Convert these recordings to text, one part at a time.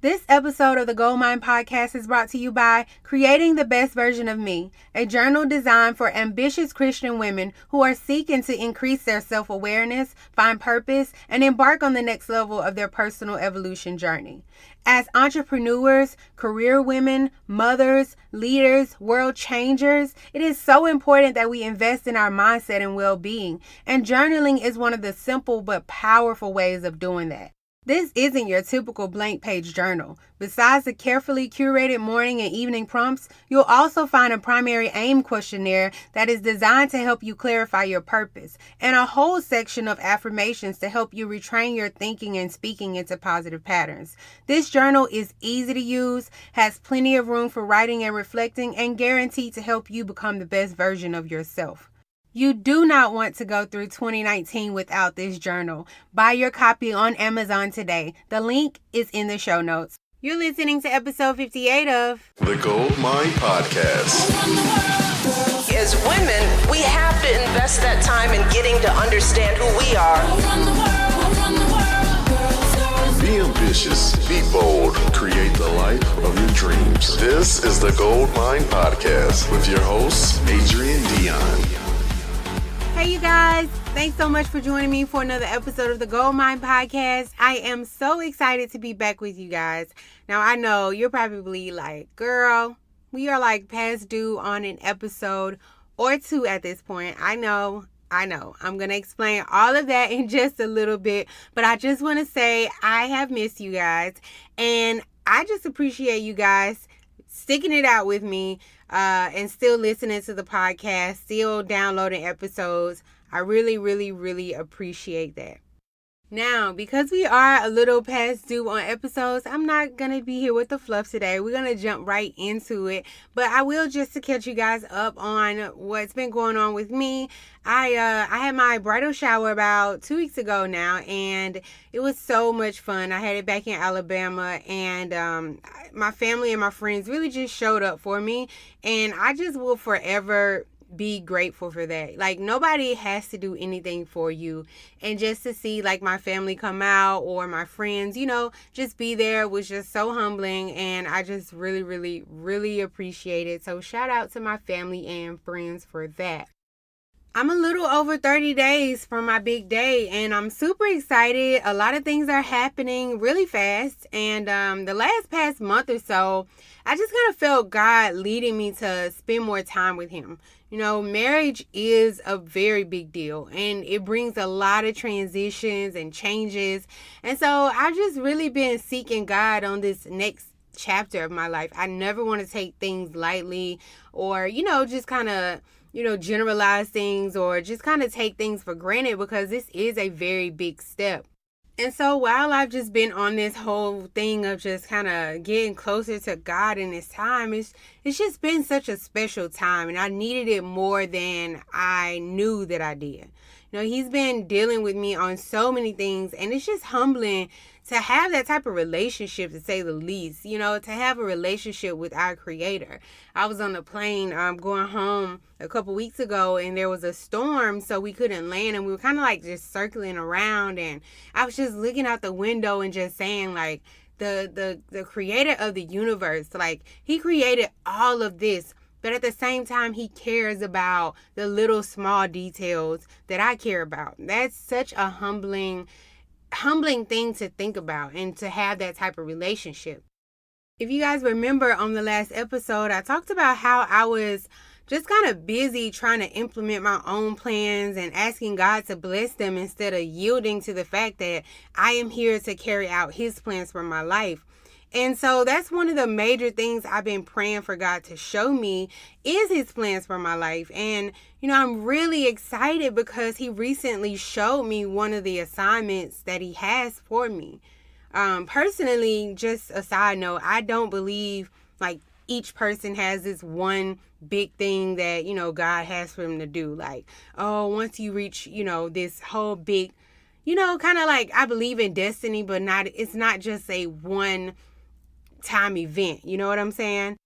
This episode of the Gold Mine Podcast is brought to you by Creating the Best Version of Me, a journal designed for ambitious Christian women who are seeking to increase their self-awareness, find purpose, and embark on the next level of their personal evolution journey. As entrepreneurs, career women, mothers, leaders, world changers, it is so important that we invest in our mindset and well-being, and journaling is one of the simple but powerful ways of doing that. This isn't your typical blank page journal. Besides the carefully curated morning and evening prompts, you'll also find a primary aim questionnaire that is designed to help you clarify your purpose, and a whole section of affirmations to help you retrain your thinking and speaking into positive patterns. This journal is easy to use, has plenty of room for writing and reflecting, and guaranteed to help you become the best version of yourself. You do not want to go through 2019 without this journal. Buy your copy on Amazon today. The link is in the show notes. You're listening to episode 58 of The Gold Mine Podcast. As women, we have to invest that time in getting to understand who we are. Be ambitious, be bold, create the life of your dreams. This is the Gold Mine Podcast with your host, Adrienne Dion. Hey you guys, thanks so much for joining me for another episode of the Gold Mine Podcast. I am so excited to be back with you guys. Now I know you're probably like, girl, we are like past due on an episode or two at this point. I know. I'm going to explain all of that in just a little bit, but I just want to say I have missed you guys, and I just appreciate you guys sticking it out with me and still listening to the podcast, still downloading episodes. I really, really, really appreciate that. Now, because we are a little past due on episodes, I'm not going to be here with the fluff today. We're going to jump right into it. But I will, just to catch you guys up on what's been going on with me. I had my bridal shower about 2 weeks ago now, and it was so much fun. I had it back in Alabama, and my family and my friends really just showed up for me, and I just will forever be grateful for that. Like, nobody has to do anything for you, and just to see like my family come out or my friends, just be there was just so humbling, and I just really, really, really appreciate it. So shout out to my family and friends for that. I'm a little over 30 days from my big day, and I'm super excited. A lot of things are happening really fast, and the past month or so, I just kind of felt God leading me to spend more time with Him. Marriage is a very big deal, and it brings a lot of transitions and changes, and so I've just really been seeking God on this next chapter of my life. I never want to take things lightly or, just kind of generalize things or just kind of take things for granted, because this is a very big step. And so while I've just been on this whole thing of just kind of getting closer to God in this time, it's just been such a special time, and I needed it more than I knew that I did. He's been dealing with me on so many things, and it's just humbling to have that type of relationship, to say the least, to have a relationship with our Creator. I was on the plane going home a couple weeks ago, and there was a storm, so we couldn't land, and we were kind of like just circling around, and I was just looking out the window and just saying, like, the Creator of the universe, like, He created all of this, but at the same time, He cares about the little small details that I care about. That's such a humbling thing to think about, and to have that type of relationship. If you guys remember on the last episode, I talked about how I was just kind of busy trying to implement my own plans and asking God to bless them instead of yielding to the fact that I am here to carry out His plans for my life. And so that's one of the major things I've been praying for God to show me, is His plans for my life. And, I'm really excited because He recently showed me one of the assignments that He has for me. Personally, just a side note, I don't believe like each person has this one big thing that, God has for them to do. Like, once you reach, this whole big, kind of like, I believe in destiny, but it's not just a one time event. You know what I'm saying?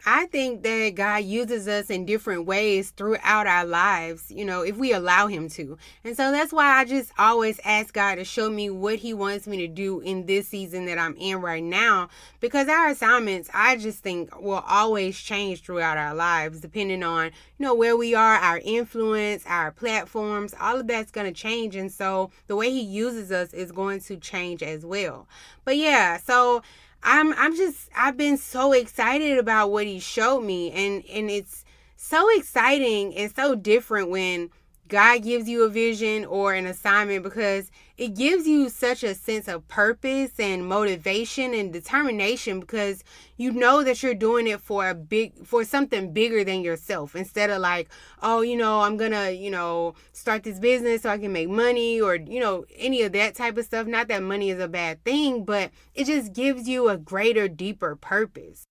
I think that God uses us in different ways throughout our lives, if we allow him to. And so that's why I just always ask God to show me what he wants me to do in this season that I'm in right now, because our assignments, I just think, will always change throughout our lives, depending on, where we are, our influence, our platforms, all of that's going to change. And so the way he uses us is going to change as well. But yeah, so I've been so excited about what he showed me, and it's so exciting and so different when God gives you a vision or an assignment, because it gives you such a sense of purpose and motivation and determination, because you know that you're doing it for something bigger than yourself, instead of like, oh, I'm gonna, start this business so I can make money, or, any of that type of stuff. Not that money is a bad thing, but it just gives you a greater, deeper purpose.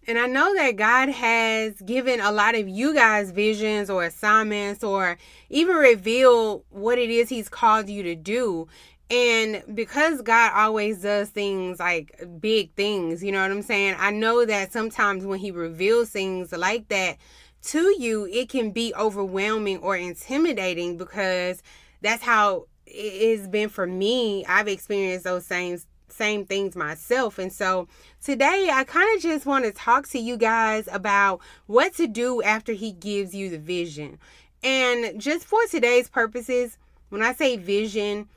And I know that God has given a lot of you guys visions or assignments, or even revealed what it is he's called you to do. And because God always does things like big things, you know what I'm saying? I know that sometimes when he reveals things like that to you, it can be overwhelming or intimidating, because that's how it's been for me. I've experienced those same things myself. And so today I kind of just want to talk to you guys about what to do after he gives you the vision. And just for today's purposes, when I say vision,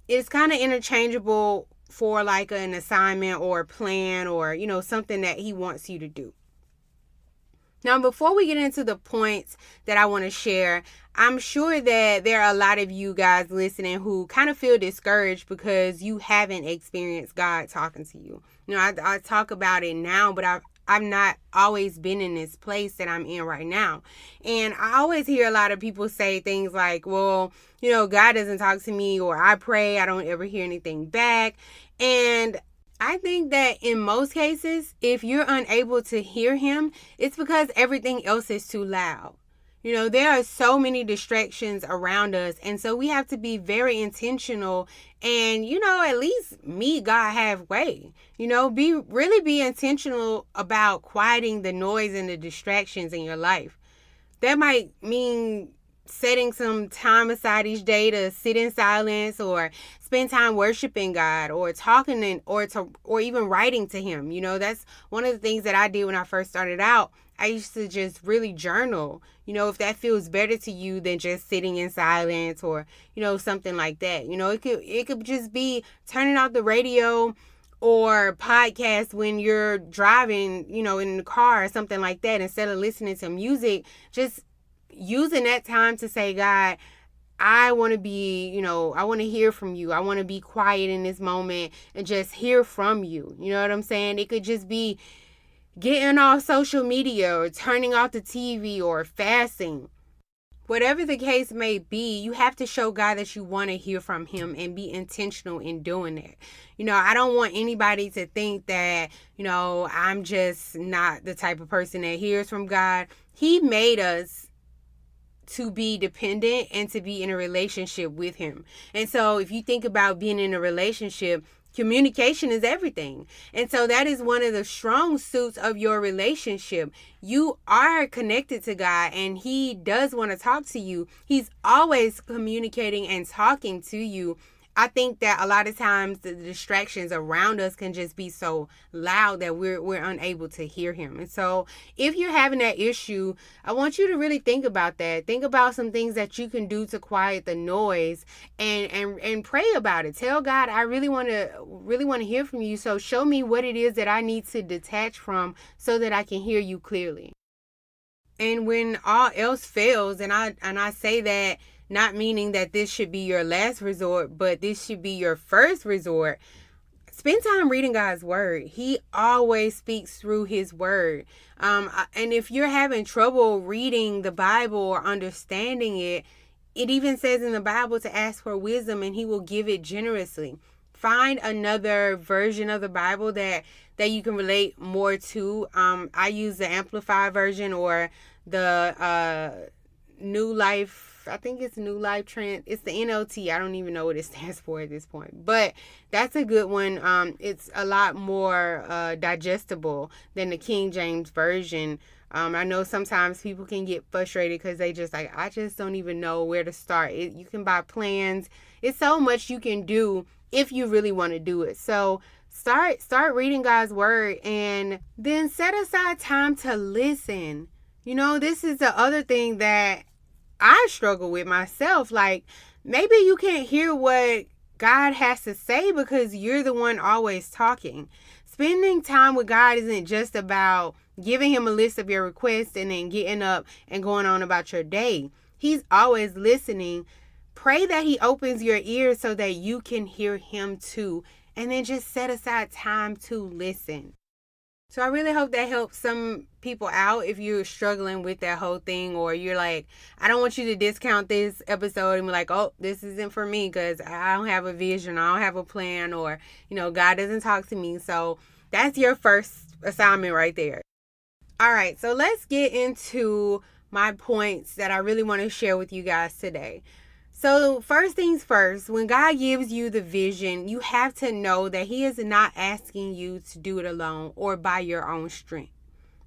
it's kind of interchangeable for like an assignment or a plan, or something that he wants you to do. Now, before we get into the points that I want to share, I'm sure that there are a lot of you guys listening who kind of feel discouraged because you haven't experienced God talking to you. I talk about it now, but I've not always been in this place that I'm in right now. And I always hear a lot of people say things like, well, God doesn't talk to me, or I pray, I don't ever hear anything back. And I think that in most cases, if you're unable to hear him, it's because everything else is too loud. There are so many distractions around us. And so we have to be very intentional and, at least meet God halfway. Be intentional about quieting the noise and the distractions in your life. That might mean setting some time aside each day to sit in silence, or spend time worshiping God, or talking or even writing to him. That's one of the things that I did when I first started out. I used to just really journal, if that feels better to you than just sitting in silence, or, something like that. It could just be turning off the radio or podcast when you're driving, in the car or something like that, instead of listening to music. Just using that time to say, God, I want to I want to hear from you. I want to be quiet in this moment and just hear from you. You know what I'm saying? It could just be getting off social media, or turning off the TV, or fasting. Whatever the case may be, you have to show God that you want to hear from him and be intentional in doing that. I don't want anybody to think that, I'm just not the type of person that hears from God. He made us to be dependent and to be in a relationship with him. And so if you think about being in a relationship, communication is everything. And so that is one of the strong suits of your relationship. You are connected to God, and he does want to talk to you. He's always communicating and talking to you. I think that a lot of times the distractions around us can just be so loud that we're unable to hear him. And so if you're having that issue, I want you to really think about that. Think about some things that you can do to quiet the noise, and pray about it. Tell God, I really want to hear from you. So show me what it is that I need to detach from so that I can hear you clearly. And when all else fails, and I say that not meaning that this should be your last resort, but this should be your first resort, spend time reading God's word. He always speaks through his word. And if you're having trouble reading the Bible or understanding it, it even says in the Bible to ask for wisdom, and he will give it generously. Find another version of the Bible that you can relate more to. I use the Amplified version, or the New Life I think it's New Life Trend. It's the NLT. I don't even know what it stands for at this point. But that's a good one. It's a lot more digestible than the King James Version. I know sometimes people can get frustrated because they just like, I just don't even know where to start. You can buy plans. It's so much you can do if you really want to do it. So start reading God's word and then set aside time to listen. You know, this is the other thing that I struggle with myself. Like, maybe you can't hear what God has to say because you're the one always talking. Spending time with God isn't just about giving him a list of your requests and then getting up and going on about your day. He's always listening. Pray that he opens your ears so that you can hear him too. And then just set aside time to listen. So I really hope that helps some people out if you're struggling with that whole thing, or you're like, I don't want you to discount this episode and be like, oh, this isn't for me because I don't have a vision, I don't have a plan, or, you know, God doesn't talk to me. So that's your first assignment right there. All right, so let's get into my points that I really want to share with you guys today. So first things first, when God gives you the vision, you have to know that he is not asking you to do it alone or by your own strength.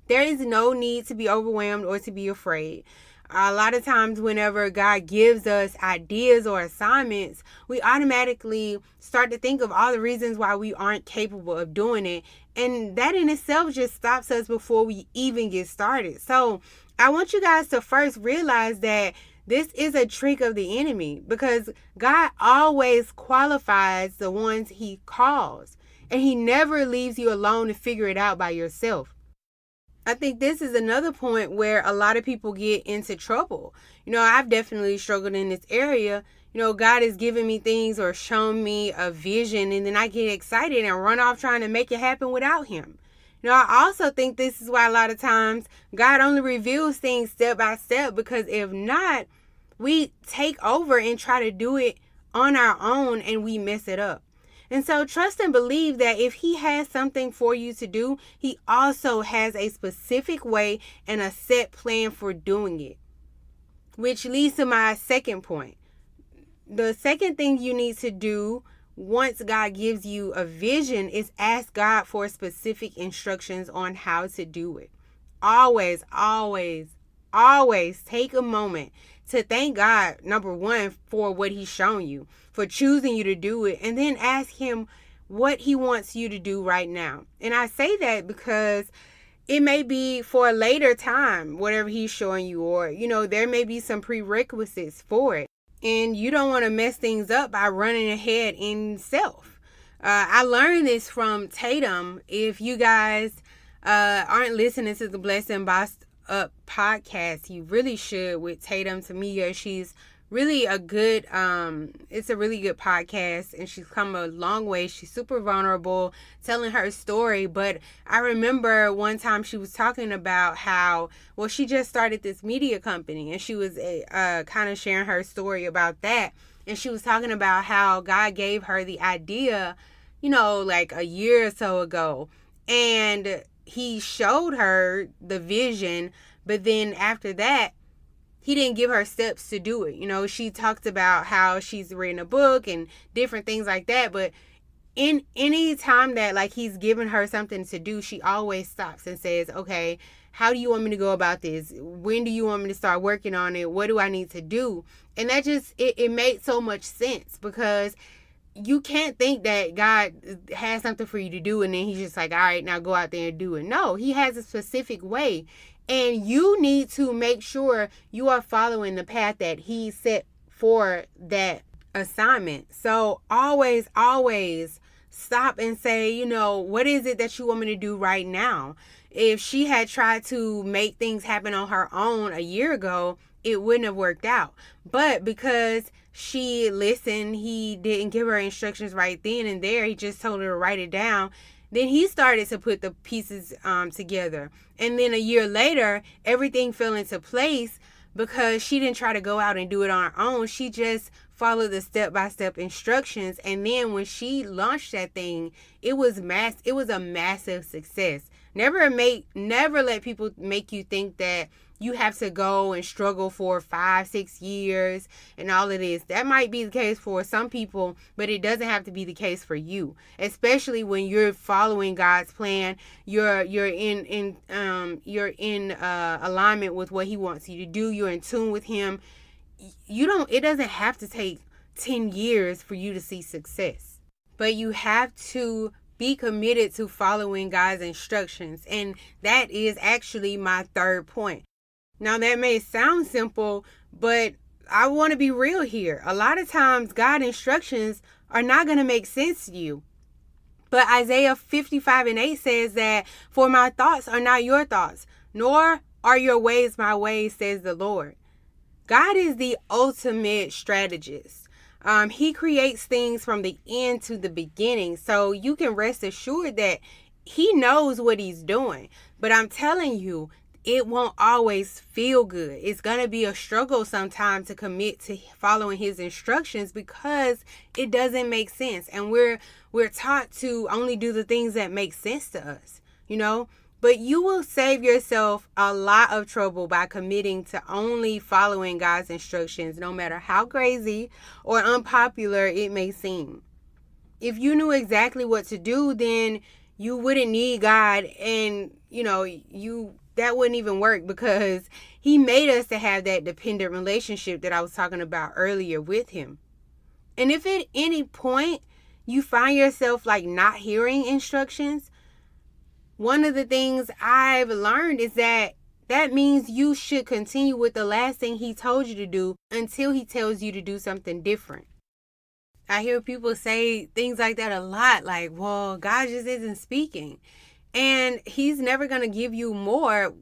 There is no need to be overwhelmed or to be afraid. A lot of times whenever God gives us ideas or assignments, we automatically start to think of all the reasons why we aren't capable of doing it. And that in itself just stops us before we even get started. So I want you guys to first realize that this is a trick of the enemy, because God always qualifies the ones he calls, and he never leaves you alone to figure it out by yourself. I think this is another point where a lot of people get into trouble. You know, I've definitely struggled in this area. You know, God has given me things or shown me a vision, and then I get excited and run off trying to make it happen without him. You know, I also think this is why a lot of times God only reveals things step by step, because if not, we take over and try to do it on our own and we mess it up. And so trust and believe that if he has something for you to do, he also has a specific way and a set plan for doing it. Which leads to my second point. The second thing you need to do once God gives you a vision is ask God for specific instructions on how to do it. Always, always, always take a moment to thank God, number one, for what he's shown you, for choosing you to do it, and then ask him what he wants you to do right now. And I say that because it may be for a later time, whatever he's showing you, or, you know, there may be some prerequisites for it. And you don't want to mess things up by running ahead in self. I learned this from Tatum. If you guys aren't listening to the Blessing Bossed Up podcast, you really should, with Tatum Tamia. She's really a good, it's a really good podcast, and she's come a long way. She's super vulnerable, telling her story. But I remember one time she was talking about how, well, she just started this media company, and she was kind of sharing her story about that. And she was talking about how God gave her the idea, you know, like a year or so ago, and he showed her the vision, but then after that, he didn't give her steps to do it. You know, she talked about how she's written a book and different things like that. But in any time that, like, he's given her something to do, she always stops and says, okay, how do you want me to go about this? When do you want me to start working on it? What do I need to do? And that just, it made so much sense, because you can't think that God has something for you to do and then he's just like, all right, now go out there and do it. No, he has a specific way. And you need to make sure you are following the path that he set for that assignment. So always, always stop and say, you know, what is it that you want me to do right now? If she had tried to make things happen on her own a year ago, it wouldn't have worked out. But because she listened, he didn't give her instructions right then and there. He just told her to write it down. Then he started to put the pieces together. And then a year later, everything fell into place because she didn't try to go out and do it on her own. She just followed the step-by-step instructions. And then when she launched that thing, it was a massive success. Never let people make you think that you have to go and struggle for 5-6 years and all of this. That might be the case for some people, but it doesn't have to be the case for you. Especially when you're following God's plan, you're in alignment with what He wants you to do. You're in tune with Him. It doesn't have to take 10 years for you to see success, but you have to be committed to following God's instructions. And that is actually my third point. Now, that may sound simple, but I want to be real here. A lot of times, God's instructions are not going to make sense to you. But Isaiah 55:8 says that, "For my thoughts are not your thoughts, nor are your ways my ways, says the Lord." God is the ultimate strategist. He creates things from the end to the beginning. So you can rest assured that He knows what He's doing. But I'm telling you, it won't always feel good. It's going to be a struggle sometimes to commit to following His instructions because it doesn't make sense. And we're taught to only do the things that make sense to us, But you will save yourself a lot of trouble by committing to only following God's instructions, no matter how crazy or unpopular it may seem. If you knew exactly what to do, then you wouldn't need God, and that wouldn't even work because He made us to have that dependent relationship that I was talking about earlier with Him. And if at any point you find yourself not hearing instructions, one of the things I've learned is that means you should continue with the last thing He told you to do until He tells you to do something different. I hear people say things like that a lot, well, God just isn't speaking. And He's never going to give you more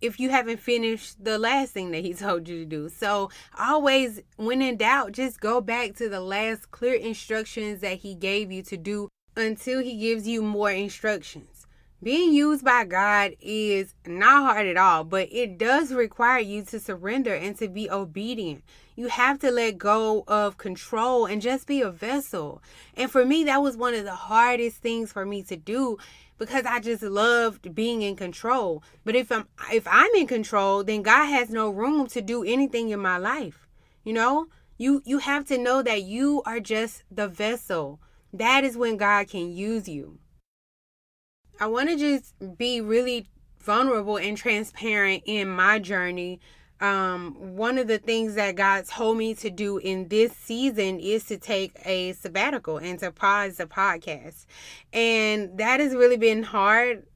if you haven't finished the last thing that He told you to do. So always, when in doubt, just go back to the last clear instructions that He gave you to do until He gives you more instructions. Being used by God is not hard at all, but it does require you to surrender and to be obedient. You have to let go of control and just be a vessel. And for me, that was one of the hardest things for me to do because I just loved being in control. But if I'm in control, then God has no room to do anything in my life. You have to know that you are just the vessel. That is when God can use you. I want to just be really vulnerable and transparent in my journey. One of the things that God told me to do in this season is to take a sabbatical and to pause the podcast. And that has really been hard,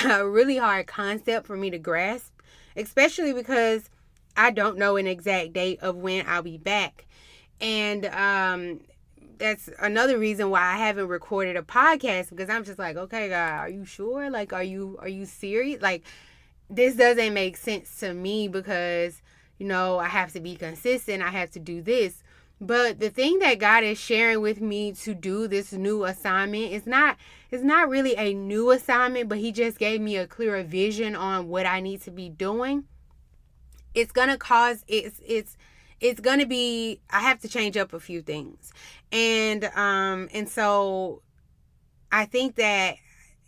a really hard concept for me to grasp, especially because I don't know an exact date of when I'll be back. And that's another reason why I haven't recorded a podcast, because I'm just okay, God, are you sure? Are you serious? This doesn't make sense to me because, I have to be consistent. I have to do this. But the thing that God is sharing with me to do this new assignment is not really a new assignment, but He just gave me a clearer vision on what I need to be doing. It's going to cause, it's going to be, I have to change up a few things. And so I think that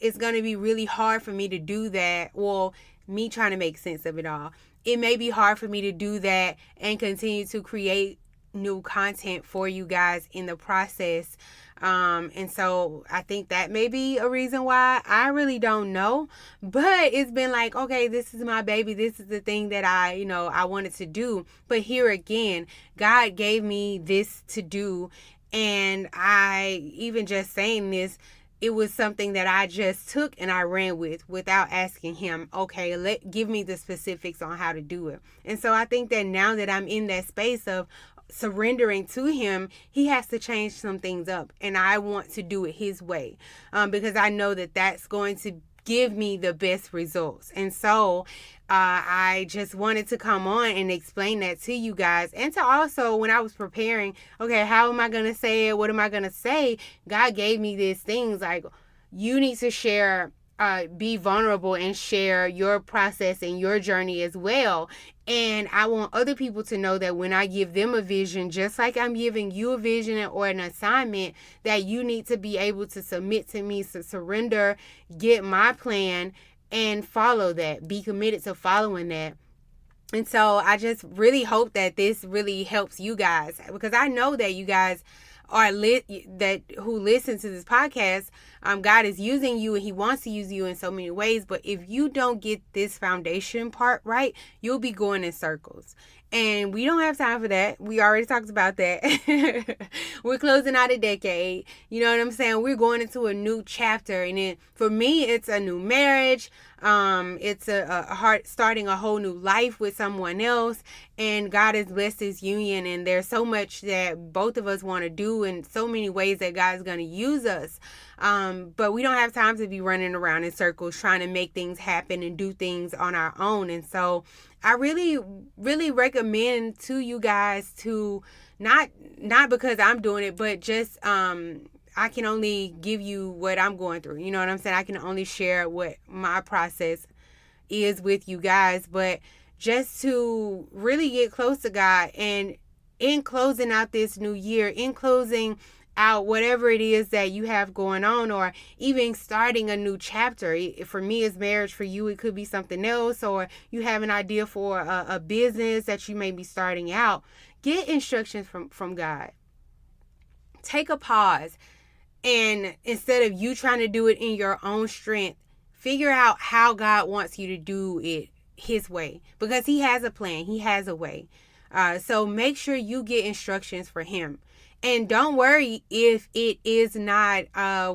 it's going to be really hard for me to do that. Well, me trying to make sense of it all. It may be hard for me to do that and continue to create new content for you guys in the process. And so I think that may be a reason why. I really don't know, but it's been okay, this is my baby. This is the thing that I wanted to do. But here again, God gave me this to do. And even just saying this, it was something that I just took and I ran with without asking Him, okay, give me the specifics on how to do it. And so I think that now that I'm in that space of surrendering to Him, He has to change some things up, and I want to do it His way, because I know that that's going to give me the best results. And so I just wanted to come on and explain that to you guys, and to also, when I was preparing, okay, how am I going to say it? What am I going to say? God gave me these things you need to share be vulnerable and share your process and your journey as well. And I want other people to know that when I give them a vision, just like I'm giving you a vision or an assignment, that you need to be able to submit to me, to surrender, get my plan, and follow that. Be committed to following that. And so I just really hope that this really helps you guys, because I know that you guys are who listen to this podcast. God is using you and he wants to use you in so many ways. But if you don't get this foundation part right, you'll be going in circles. And we don't have time for that. We already talked about that. We're closing out a decade. You know what I'm saying? We're going into a new chapter. And then for me, it's a new marriage. It's starting a whole new life with someone else. And God has blessed this union. And there's so much that both of us want to do, and so many ways that God's going to use us. But we don't have time to be running around in circles trying to make things happen and do things on our own. And so I really, really recommend to you guys to not because I'm doing it, but just I can only give you what I'm going through. You know what I'm saying? I can only share what my process is with you guys, but just to really get close to God. And in closing out this new year, in closing out whatever it is that you have going on, or even starting a new chapter. For me, it's marriage. For you, it could be something else, or you have an idea for a business that you may be starting out. Get instructions from God. Take a pause, and instead of you trying to do it in your own strength, figure out how God wants you to do it his way, because he has a plan. He has a way. So make sure you get instructions for him. And don't worry if it is not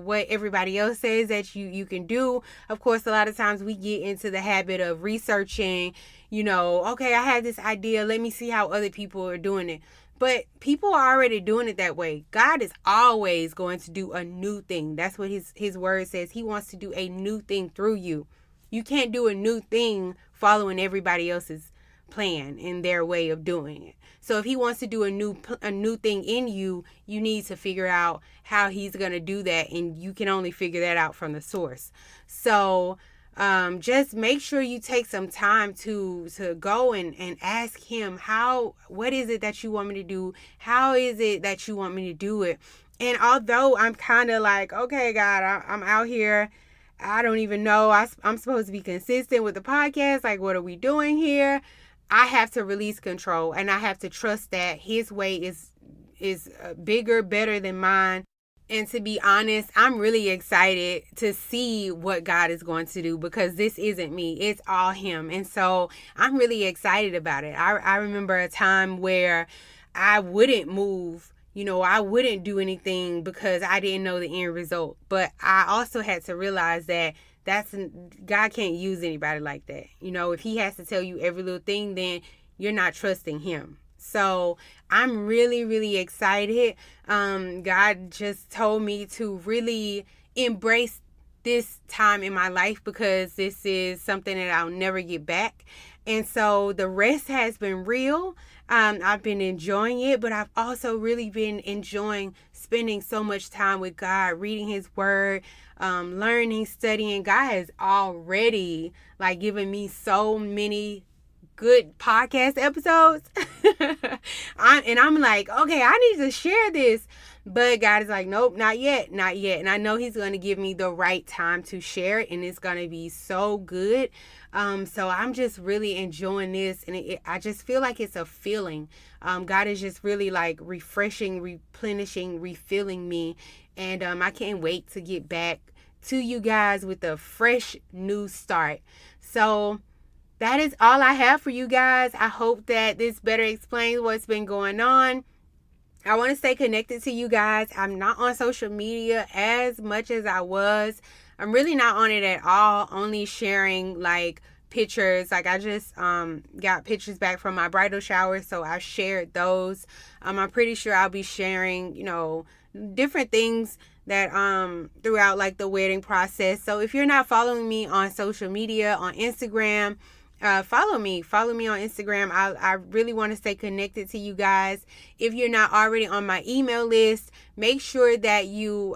what everybody else says that you can do. Of course, a lot of times we get into the habit of researching, okay, I have this idea. Let me see how other people are doing it. But people are already doing it that way. God is always going to do a new thing. That's what his word says. He wants to do a new thing through you. You can't do a new thing following everybody else's plan and their way of doing it. So if he wants to do a new thing in you, you need to figure out how he's going to do that, and you can only figure that out from the source. So just make sure you take some time to go and ask him, what is it that you want me to do? How is it that you want me to do it? And although I'm kind of like, okay, God, I'm out here, I don't even know, I'm supposed to be consistent with the podcast. Like, what are we doing here? I have to release control, and I have to trust that his way is bigger, better than mine. And to be honest, I'm really excited to see what God is going to do, because this isn't me. It's all him. And so I'm really excited about it. I remember a time where I wouldn't move. I wouldn't do anything because I didn't know the end result. But I also had to realize that God can't use anybody like that. If he has to tell you every little thing, then you're not trusting him. So I'm really, really excited. God just told me to really embrace this time in my life, because this is something that I'll never get back. And so the rest has been real. I've been enjoying it, but I've also really been enjoying spending so much time with God, reading his word, learning, studying. God has already given me so many good podcast episodes. I'm like, okay, I need to share this. But God is like, nope, not yet. And I know he's going to give me the right time to share it, and it's going to be so good. So I'm just really enjoying this, and I just feel like it's a feeling. God is just really refreshing, replenishing, refilling me. And I can't wait to get back to you guys with a fresh new start. So that is all I have for you guys. I hope that this better explains what's been going on. I want to stay connected to you guys. I'm not on social media as much as I was. I'm really not on it at all. Only sharing pictures. I just got pictures back from my bridal shower, so I shared those. I'm pretty sure I'll be sharing, different things that throughout the wedding process. So if you're not following me on social media, on Instagram, follow me on Instagram. I really want to stay connected to you guys. If you're not already on my email list, make sure that you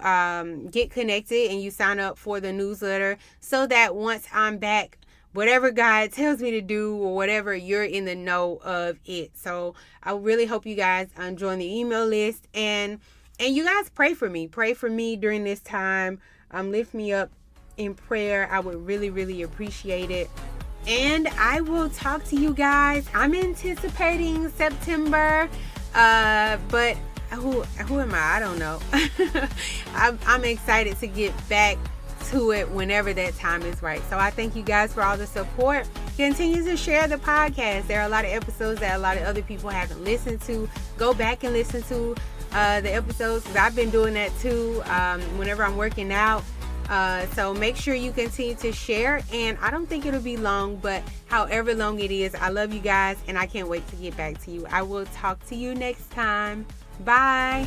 get connected and you sign up for the newsletter, so that once I'm back, whatever God tells me to do or whatever, you're in the know of it. So I really hope you guys join the email list, and you guys pray for me during this time. Lift me up in prayer. I would really, really appreciate it. And I will talk to you guys. I'm anticipating September, but who am I? I don't know. I'm excited to get back to it whenever that time is right. So I thank you guys for all the support. Continue to share the podcast. There are a lot of episodes that a lot of other people haven't listened to. Go back and listen to the episodes, because I've been doing that too whenever I'm working out. So make sure you continue to share, and I don't think it'll be long, but however long it is, I love you guys, and I can't wait to get back to you. I will talk to you next time. Bye.